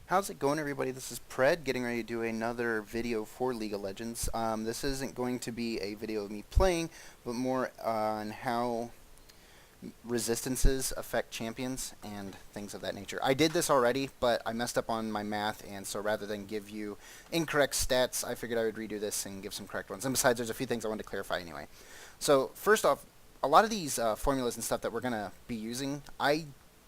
How's it going, everybody? This is Pred, getting ready to do another video for League of Legends. This isn't going to be a video of me playing, but more on how resistances affect champions and things of that nature. I did this already, but I messed up on my math, and so rather than give you incorrect stats, I figured I would redo this and give some correct ones. And besides, there's a few things I wanted to clarify anyway. So first off, a lot of these formulas and stuff that we're going to be using, I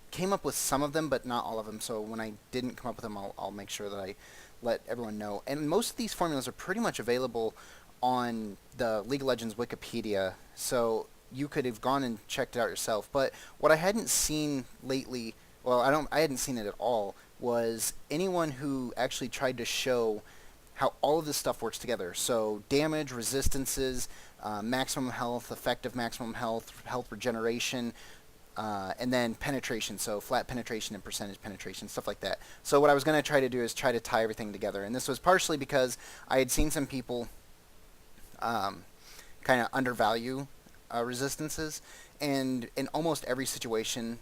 came up with some of them, but not all of them. So when I didn't come up with them, I'll make sure that I let everyone know. And most of these formulas are pretty much available on the League of Legends Wikipedia, so you could have gone and checked it out yourself. But what I hadn't seen lately, well, I hadn't seen it at all, was anyone who actually tried to show how all of this stuff works together. So damage, resistances, maximum health, effective maximum health, health regeneration, and then penetration, so flat penetration and percentage penetration, stuff like that. So what I was going to try to do is try to tie everything together, and this was partially because I had seen some people kind of undervalue resistances, and in almost every situation,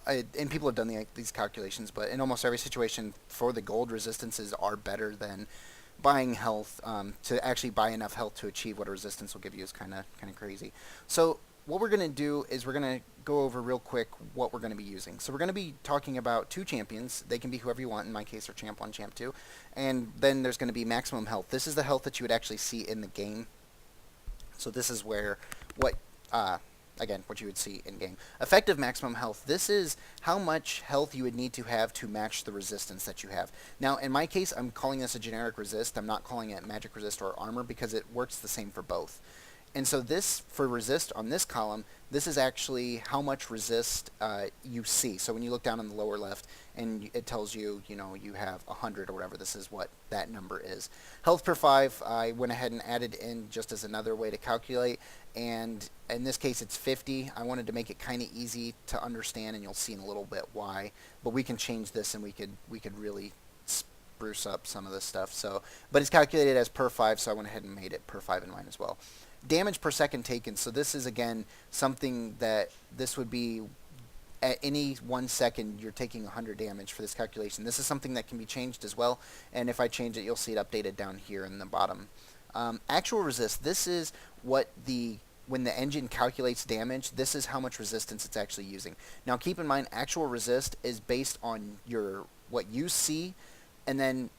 and people have done these calculations, but in almost every situation, for the gold, resistances are better than buying health. To actually buy enough health to achieve what a resistance will give you is kind of crazy. So what we're going to do is we're going to go over real quick what we're going to be using. So we're going to be talking about two champions. They can be whoever you want. In my case, they're Champ 1, Champ 2. And then there's going to be maximum health. This is the health that you would actually see in the game. So this is where again, what you would see in game. Effective maximum health. This is how much health you would need to have to match the resistance that you have. Now, in my case, I'm calling this a generic resist. I'm not calling it magic resist or armor because it works the same for both. And so this, for resist on this column, this is actually how much resist you see. So when you look down on the lower left and it tells you, you have 100 or whatever, this is what that number is. Health per 5, I went ahead and added in just as another way to calculate. And in this case, it's 50. I wanted to make it kind of easy to understand, and you'll see in a little bit why. But we can change this, and we could really spruce up some of this stuff. So, but it's calculated as per 5, so I went ahead and made it per 5 in mine as well. Damage per second taken. So this is, again, something that this would be at any 1 second you're taking 100 damage for this calculation. This is something that can be changed as well, and if I change it, you'll see it updated down here in the bottom. Actual resist. This is what when the engine calculates damage, this is how much resistance it's actually using. Now keep in mind, actual resist is based on what you see, and then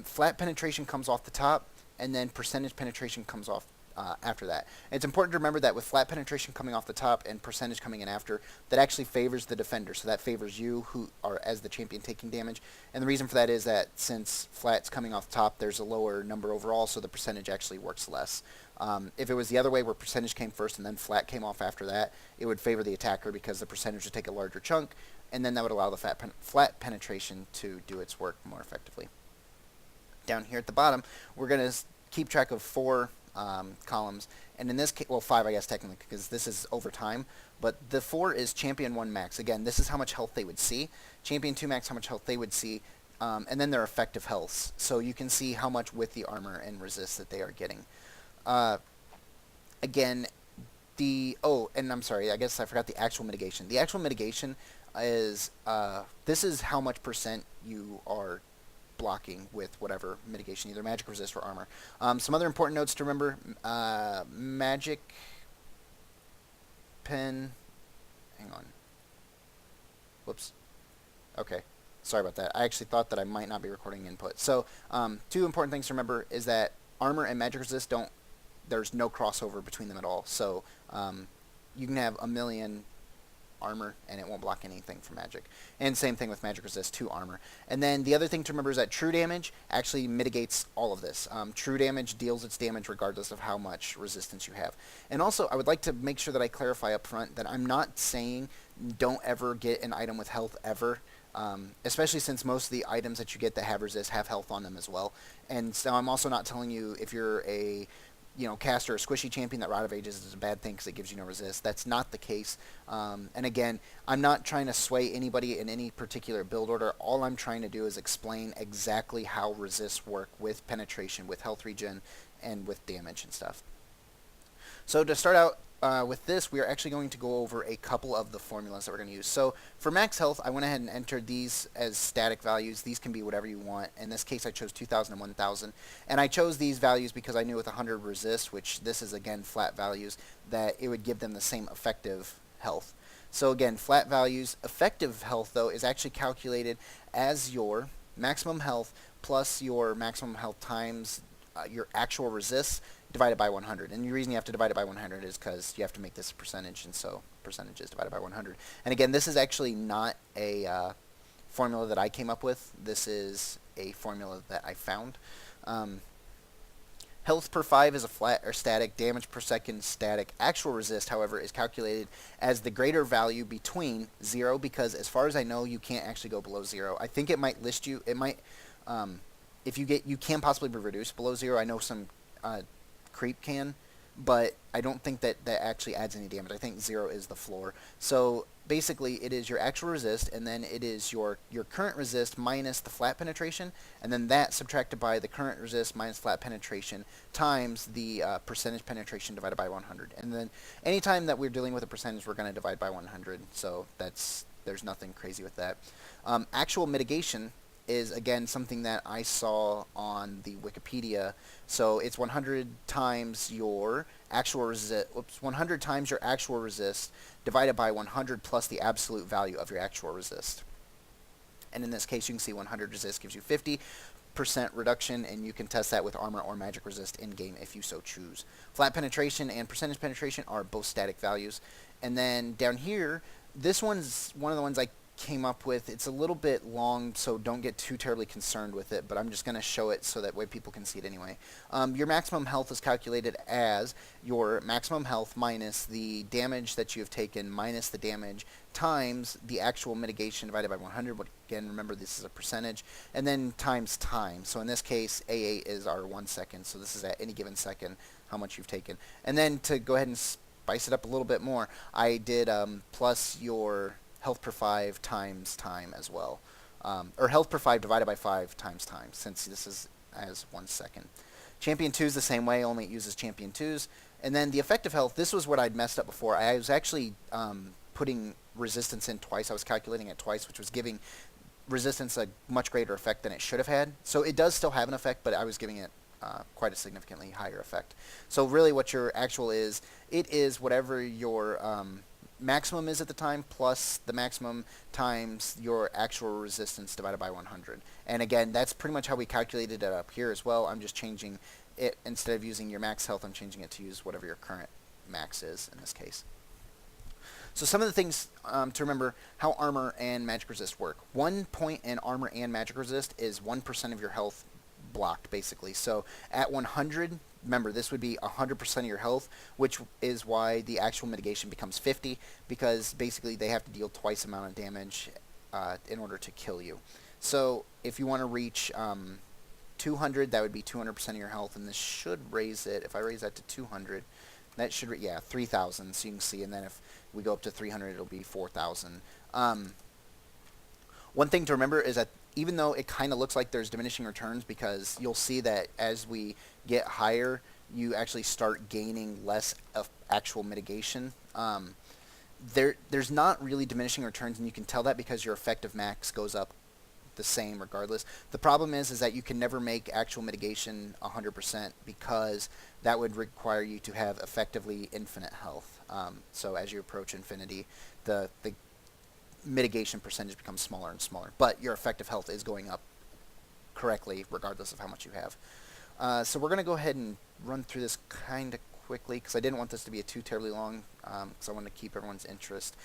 flat penetration comes off the top, and then percentage penetration comes off after that. And it's important to remember that with flat penetration coming off the top and percentage coming in after, that actually favors the defender. So that favors you, who are as the champion taking damage. And the reason for that is that since flat's coming off the top, there's a lower number overall, so the percentage actually works less. If it was the other way, where percentage came first and then flat came off after that, it would favor the attacker because the percentage would take a larger chunk, and then that would allow the flat penetration to do its work more effectively. Down here at the bottom, we're going to keep track of 4 columns, and in this case, well, 5 I guess technically, because this is over time, but the 4 is Champion 1 max. Again, this is how much health they would see. Champion 2 max, how much health they would see, and then their effective healths. So you can see how much with the armor and resist that they are getting. Again, and I'm sorry, I guess I forgot the actual mitigation. The actual mitigation is, this is how much percent you are blocking with whatever mitigation, either magic, resist, or armor. Some other important notes to remember: magic pen. Hang on. Whoops. Okay. Sorry about that. I actually thought that I might not be recording input. So, 2 important things to remember is that armor and magic resist there's no crossover between them at all. So, you can have a million armor and it won't block anything from magic, and same thing with magic resist to armor. And then the other thing to remember is that true damage actually mitigates all of this. True damage deals its damage regardless of how much resistance you have. And also, I would like to make sure that I clarify up front that I'm not saying don't ever get an item with health ever, especially since most of the items that you get that have resist have health on them as well. And so I'm also not telling you if you're a caster or squishy champion that Rod of Ages is a bad thing because it gives you no resist. That's not the case. And again, I'm not trying to sway anybody in any particular build order. All I'm trying to do is explain exactly how resists work with penetration, with health regen, and with damage and stuff. So to start out, with this, we are actually going to go over a couple of the formulas that we're going to use. So for max health, I went ahead and entered these as static values. These can be whatever you want. In this case, I chose 2,000 and 1,000. And I chose these values because I knew with 100 resist, which this is again flat values, that it would give them the same effective health. So again, flat values. Effective health, though, is actually calculated as your maximum health plus your maximum health times your actual resists divided by 100. And the reason you have to divide it by 100 is because you have to make this a percentage, and so percentages divided by 100. And again, this is actually not a formula that I came up with. This is a formula that I found. Health per 5 is a flat or static. Damage per second static. Actual resist, however, is calculated as the greater value between 0, because as far as I know, you can't actually go below 0. I think it might list you. It might, if you can possibly be reduced below 0. I know some creep can, but I don't think that actually adds any damage. I think 0 is the floor. So basically, it is your actual resist, and then it is your current resist minus the flat penetration, and then that subtracted by the current resist minus flat penetration times the percentage penetration divided by 100. And then anytime that we're dealing with a percentage, we're going to divide by 100. So there's nothing crazy with that. Actual mitigation is again something that I saw on the Wikipedia. So it's 100 times your actual resist. 100 times your actual resist divided by 100 plus the absolute value of your actual resist. And in this case, you can see 100 resist gives you 50% reduction, and you can test that with armor or magic resist in game if you so choose. Flat penetration and percentage penetration are both static values. And then down here, this one's one of the ones I came up with. It's a little bit long, so don't get too terribly concerned with it, but I'm just going to show it so that way people can see it anyway. Your maximum health is calculated as your maximum health minus the damage that you have taken minus the damage times the actual mitigation divided by 100. But again, remember this is a percentage, and then times time. So in this case, A8 is our 1 second, so this is at any given second how much you've taken. And then to go ahead and spice it up a little bit more, I did plus your health per 5 times time as well. Or health per 5 divided by 5 times time, since this is as 1 second. Champion 2 is the same way, only it uses champion 2s. And then the effective health, this was what I'd messed up before. I was actually putting resistance in twice. I was calculating it twice, which was giving resistance a much greater effect than it should have had. So it does still have an effect, but I was giving it quite a significantly higher effect. So really what your actual is, it is whatever your maximum is at the time plus the maximum times your actual resistance divided by 100. And again, that's pretty much how we calculated it up here as well. I'm just changing it. Instead of using your max health, I'm changing it to use whatever your current max is in this case. So some of the things to remember how armor and magic resist work. 1 point in armor and magic resist is 1% of your health blocked, basically. So at 100, remember, this would be 100% of your health, which is why the actual mitigation becomes 50, because basically they have to deal twice the amount of damage in order to kill you. So if you want to reach 200, that would be 200% of your health, and this should raise it. If I raise that to 200, that should, 3,000, so you can see, and then if we go up to 300, it'll be 4,000. One thing to remember is that even though it kind of looks like there's diminishing returns, because you'll see that as we get higher, you actually start gaining less of actual mitigation. There's not really diminishing returns, and you can tell that because your effective max goes up the same regardless. The problem is that you can never make actual mitigation 100%, because that would require you to have effectively infinite health. So as you approach infinity, the mitigation percentage becomes smaller and smaller, but your effective health is going up correctly regardless of how much you have. So we're going to go ahead and run through this kind of quickly, because I didn't want this to be too terribly long, because I want to keep everyone's interest.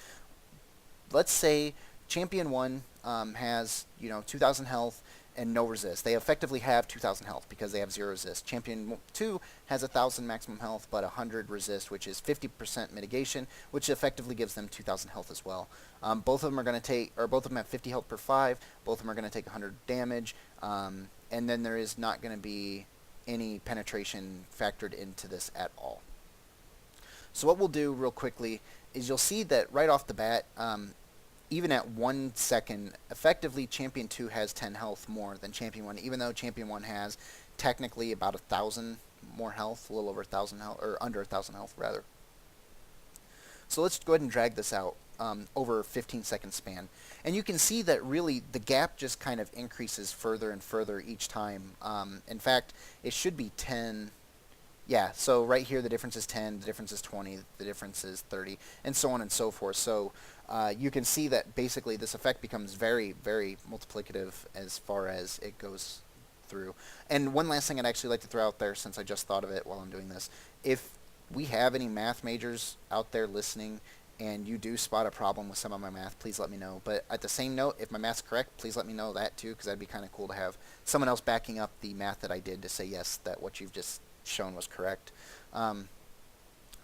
Let's say Champion 1 has 2,000 health and no resist. They effectively have 2,000 health because they have 0 resist. Champion 2 has 1,000 maximum health but 100 resist, which is 50% mitigation, which effectively gives them 2,000 health as well. Both of them are going to take, or both of them have 50 health per 5. Both of them are going to take 100 damage, and then there is not going to be any penetration factored into this at all. So what we'll do real quickly is you'll see that right off the bat, even at 1 second, effectively Champion 2 has 10 health more than Champion 1, even though Champion 1 has technically about 1,000 more health, a little over 1,000 health, or under 1,000 health rather. So let's go ahead and drag this out over a 15-second span. And you can see that really the gap just kind of increases further and further each time. In fact, it should be 10. Yeah, so right here the difference is 10, the difference is 20, the difference is 30, and so on and so forth. So you can see that basically this effect becomes very, very multiplicative as far as it goes through. And one last thing I'd actually like to throw out there, since I just thought of it while I'm doing this. If we have any math majors out there listening and you do spot a problem with some of my math, please let me know. But at the same note, if my math's correct, please let me know that too, because that'd be kind of cool to have someone else backing up the math that I did to say, yes, that what you've just shown was correct.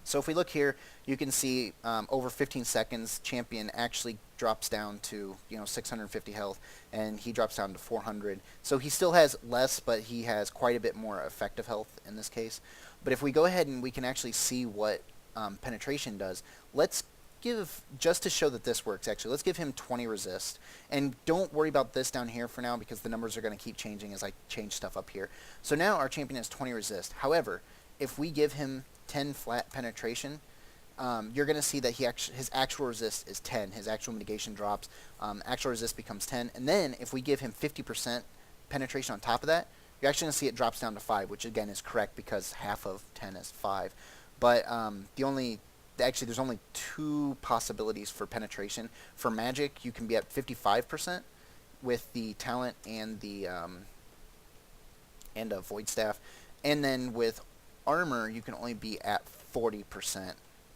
So if we look here, you can see over 15 seconds, champion actually drops down to 650 health, and he drops down to 400. So he still has less, but he has quite a bit more effective health in this case. But if we go ahead and we can actually see what penetration does, let's give, just to show that this works actually, let's give him 20 resist. And don't worry about this down here for now, because the numbers are going to keep changing as I change stuff up here. So now our champion has 20 resist. However, if we give him 10 flat penetration, you're going to see that his actual resist is 10. His actual mitigation drops. Actual resist becomes 10. And then if we give him 50% penetration on top of that, you're actually going to see it drops down to 5, which again is correct because half of 10 is 5. But actually there's only 2 possibilities for penetration. For magic, you can be at 55% with the talent and the and a void staff, and then with armor you can only be at 40%.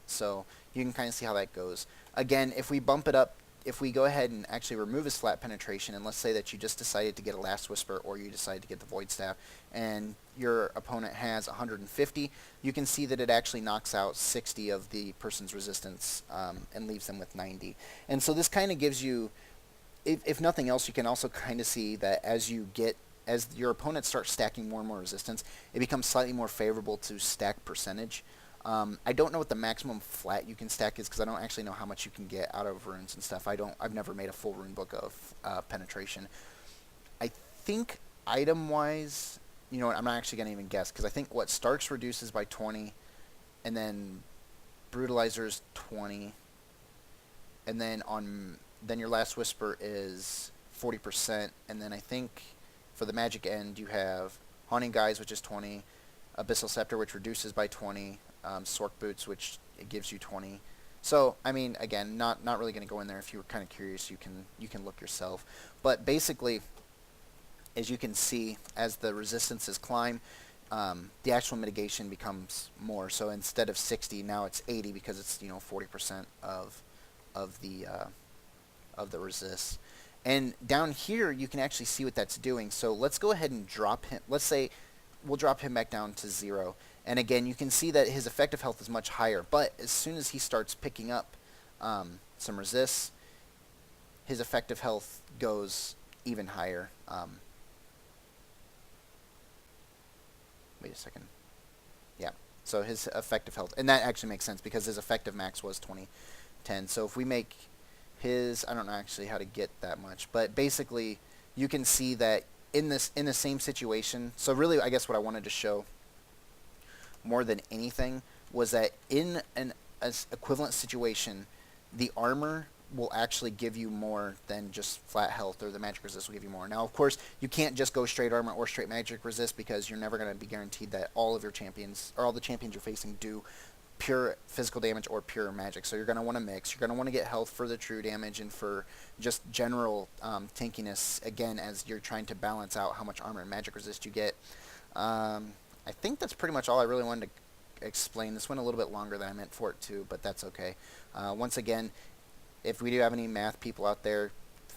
So you can kind of see how that goes. Again, if we bump it up, if we go ahead and actually remove his flat penetration, and let's say that you just decided to get a Last Whisper or you decided to get the Void Staff, and your opponent has 150, you can see that it actually knocks out 60 of the person's resistance and leaves them with 90. And so this kind of gives you, if nothing else, you can also kind of see that as your opponent starts stacking more and more resistance, it becomes slightly more favorable to stack percentage. I don't know what the maximum flat you can stack is, because I don't actually know how much you can get out of runes and stuff. I've never made a full rune book of penetration. I think item-wise, you know what, I'm not actually going to even guess, because I think what Starks reduces by 20, and then Brutalizer's 20, and then your Last Whisper is 40%, and then I think for the magic end you have Haunting Guise, which is 20, Abyssal Scepter, which reduces by 20, Sork Boots, which it gives you 20. So, I mean, again, not really going to go in there. If you were kind of curious, you can look yourself. But basically, as you can see, as the resistances climb, the actual mitigation becomes more. So instead of 60, now it's 80, because it's 40% of the resist. And down here, you can actually see what that's doing. So let's go ahead and drop him. Let's say we'll drop him back down to 0. And again, you can see that his effective health is much higher. But as soon as he starts picking up some resists, his effective health goes even higher. Wait a second. Yeah. So his effective health, and that actually makes sense because his effective max was 2010. So if we make his, I don't know actually how to get that much, but basically you can see that in the same situation. So really, I guess what I wanted to show more than anything was that in an equivalent situation, the armor will actually give you more than just flat health, or the magic resist will give you more. Now, of course, you can't just go straight armor or straight magic resist, because you're never going to be guaranteed that all of your champions, or all the champions you're facing, do pure physical damage or pure magic. So you're going to want to mix. You're going to want to get health for the true damage and for just general tankiness, again, as you're trying to balance out how much armor and magic resist you get. I think that's pretty much all I really wanted to explain. This went a little bit longer than I meant for it to, but that's okay. Once again, if we do have any math people out there,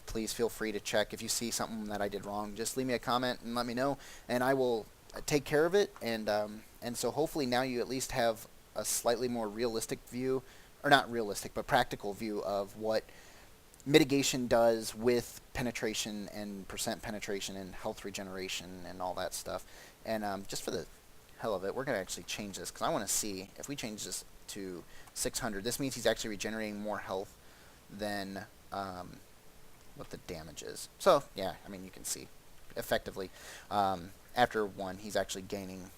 please feel free to check. If you see something that I did wrong, just leave me a comment and let me know, and I will take care of it. And so hopefully now you at least have a slightly more realistic view, or not realistic, but practical view of what mitigation does with penetration and percent penetration and health regeneration and all that stuff. And just for the hell of it, we're going to actually change this, because I want to see if we change this to 600. This means he's actually regenerating more health than what the damage is. So yeah, I mean, you can see effectively after 1 he's actually gaining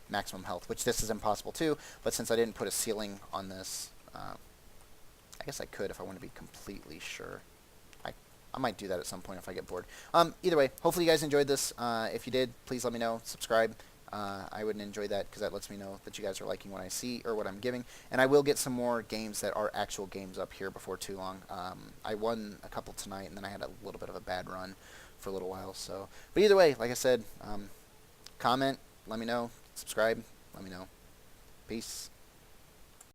maximum health, which this is impossible too, but since I didn't put a ceiling on this, guess I could if I want to be completely sure. I might do that at some point if I get bored. Either way, hopefully you guys enjoyed this. If you did, please let me know. Subscribe. I would enjoy that because that lets me know that you guys are liking what I see or what I'm giving. And I will get some more games that are actual games up here before too long. I won a couple tonight, and then I had a little bit of a bad run for a little while. So, but either way, like I said, comment, let me know. Subscribe, let me know. Peace.